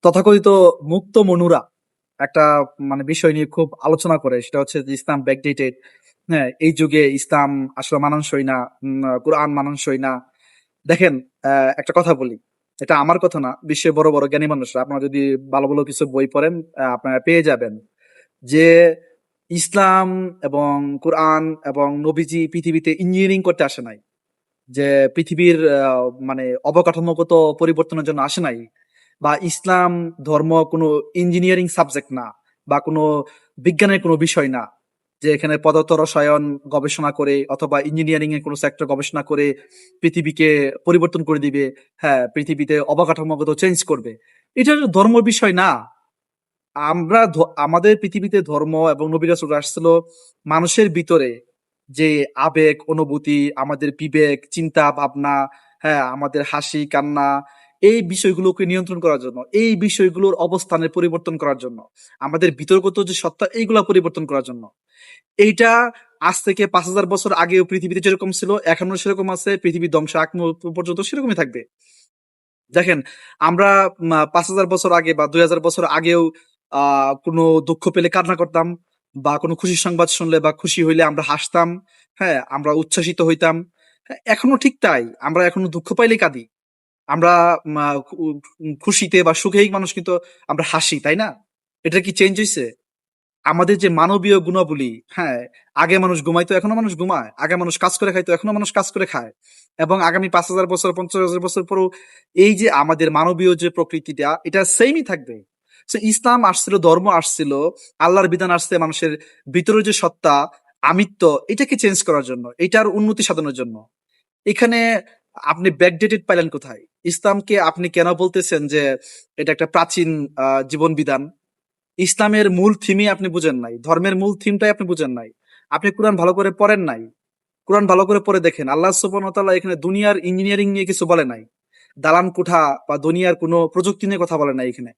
তথাকথিত মুক্ত মনুরা একটা বিষয় নিয়ে খুব আলোচনা করে, সেটা হচ্ছে যে ইসলাম ব্যাকডেটেড। হ্যাঁ, এই যুগে ইসলাম আসলে মানানসই না, কোরআন মানানসই না। দেখেন, একটা কথা বলি, এটা আমার কথা না, বিশ্বের বড় বড় জ্ঞানী মানুষরা, আপনারা যদি ভালো ভালো কিছু বই পড়েন আপনারা পেয়ে যাবেন যে ইসলাম এবং কোরআন এবং নবীজি পৃথিবীতে ইঞ্জিনিয়ারিং করতে আসে নাই, যে পৃথিবীর অবকাঠামোগত পরিবর্তনের জন্য আসে নাই, বা ইসলাম ধর্ম কোনো ইঞ্জিনিয়ারিং সাবজেক্ট না, বা কোনো বিজ্ঞানের কোনো বিষয় না, যে এখানে পদার্থ রসায়ন গবেষণা করে অথবা ইঞ্জিনিয়ারিং এর কোনো সেক্টর গবেষণা করে পৃথিবীকে পরিবর্তন করে দিবে। হ্যাঁ, পৃথিবীতে অবকাঠামোগত চেঞ্জ করবে। এটা ধর্ম বিষয় না। আমাদের পৃথিবীতে ধর্ম এবং নবী রাসূল আসছিল মানুষের ভিতরে যে আবেগ অনুভূতি, আমাদের বিবেক চিন্তা ভাবনা, হ্যাঁ, আমাদের হাসি কান্না, এই বিষয়গুলোকে নিয়ন্ত্রণ করার জন্য, এই বিষয়গুলোর অবস্থানের পরিবর্তন করার জন্য, আমাদের বিতর্কত যে সত্তা এইগুলা পরিবর্তন করার জন্য। এইটা আজ থেকে 5,000 বছর আগেও পৃথিবীতে যেরকম ছিল এখনো সেরকম আছে, পৃথিবী ধ্বংস আগ পর্যন্ত সেরকমই থাকবে। দেখেন, আমরা 5,000 বছর আগে বা 2,000 বছর আগেও কোনো দুঃখ পেলে কান্না করতাম, বা কোনো খুশির সংবাদ শুনলে বা খুশি হইলে আমরা হাসতাম। হ্যাঁ, আমরা উচ্ছ্বাসিত হইতাম। হ্যাঁ, এখনো ঠিক তাই, আমরা এখনো দুঃখ পাইলে কাঁদি। আমরা খুশিতে বা সুখেই মানুষ কিন্তু আমরা হাসি, তাই না? এটা কি চেঞ্জ হয়েছে? আমাদের যে মানবীয় গুণাবলী, হ্যাঁ, আগে মানুষ ঘুমাইতো এখনো মানুষ ঘুমায়, আগে মানুষ কাজ করে খাইতো এখনো মানুষ কাজ করে খায়, এবং আগামী 5,000 বছর 50,000 বছর পরেও এই যে আমাদের মানবীয় যে প্রকৃতিটা এটা সেমই থাকবে। So, ইসলাম আসছিল, ধর্ম আসছিল, আল্লাহর বিধান আসছে মানুষের ভিতরে যে সত্তা, আমিত্ব, এটাকে চেঞ্জ করার জন্য, এটার উন্নতি সাধনের জন্য। এখানে আপনি ব্যাকডেটেড পাইলেন কোথায়? ইসলামকে আপনি কেন বলতেছেন যে এটা একটা প্রাচীন জীবন বিধান? ইসলামের মূল থিমই আপনি বুঝেন নাই, ধর্মের মূল থিমটাই আপনি বুঝেন নাই। আপনি কোরআন ভালো করে পড়েন নাই। কোরআন ভালো করে পড়ে দেখেন, আল্লাহ সুবহানাহু ওয়া তাআলা এখানে দুনিয়ার ইঞ্জিনিয়ারিং নিয়ে কিছু বলে নাই, দালান কোঠা বা দুনিয়ার কোনো প্রযুক্তি নিয়ে কথা বলে নাই এখানে,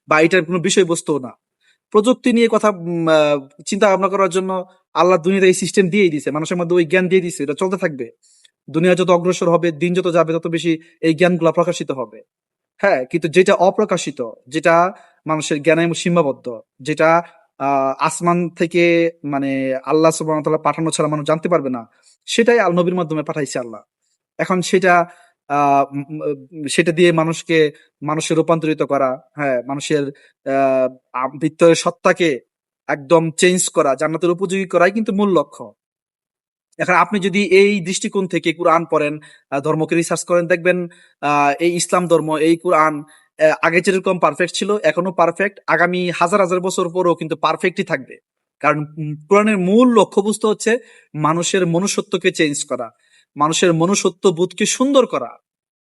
বা এটার কোনো বিষয়বস্তু না। প্রযুক্তি নিয়ে কথা চিন্তা ভাবনা করার জন্য আল্লাহ দুনিয়াতে এই সিস্টেম দিয়েই দিছে, মানুষের মধ্যে ওই জ্ঞান দিয়ে দিছে, এটা চলতে থাকবে। দুনিয়া যত অগ্রসর হবে, দিন যত যাবে, তত বেশি এই জ্ঞানগুলা প্রকাশিত হবে। হ্যাঁ, কিন্তু যেটা অপ্রকাশিত, যেটা মানুষের জ্ঞানে সীমাবদ্ধ, যেটা আসমান থেকে মানে আল্লাহ সুবহানাহু ওয়া তাআলা পাঠানো ছাড়া মানুষ জানতে পারবে না, সেটাই আল নবীর মাধ্যমে পাঠাইছে আল্লাহ। এখন সেটা সেটা দিয়ে মানুষের রূপান্তরিত করা, হ্যাঁ, মানুষের ভিতরের সত্তাকে একদম চেঞ্জ করা, জান্নাতের উপযোগী করাই কিন্তু মূল লক্ষ্য। এখন আপনি যদি এই দৃষ্টিকোণ থেকে কোরআন পড়েন, ধর্মকে রিসার্চ করেন, দেখবেন এই ইসলাম ধর্ম, এই কোরআন আগে যেরকম পারফেক্ট ছিল এখনো পারফেক্ট, আগামী হাজার হাজার বছর পরেও কিন্তু পারফেক্টই থাকবে। কারণ কোরআনের মূল লক্ষ্যবস্তু হচ্ছে মানুষের মনুষ্যত্বকে চেঞ্জ করা, মানুষের মনুষ্যত্ব বোধকে সুন্দর করা।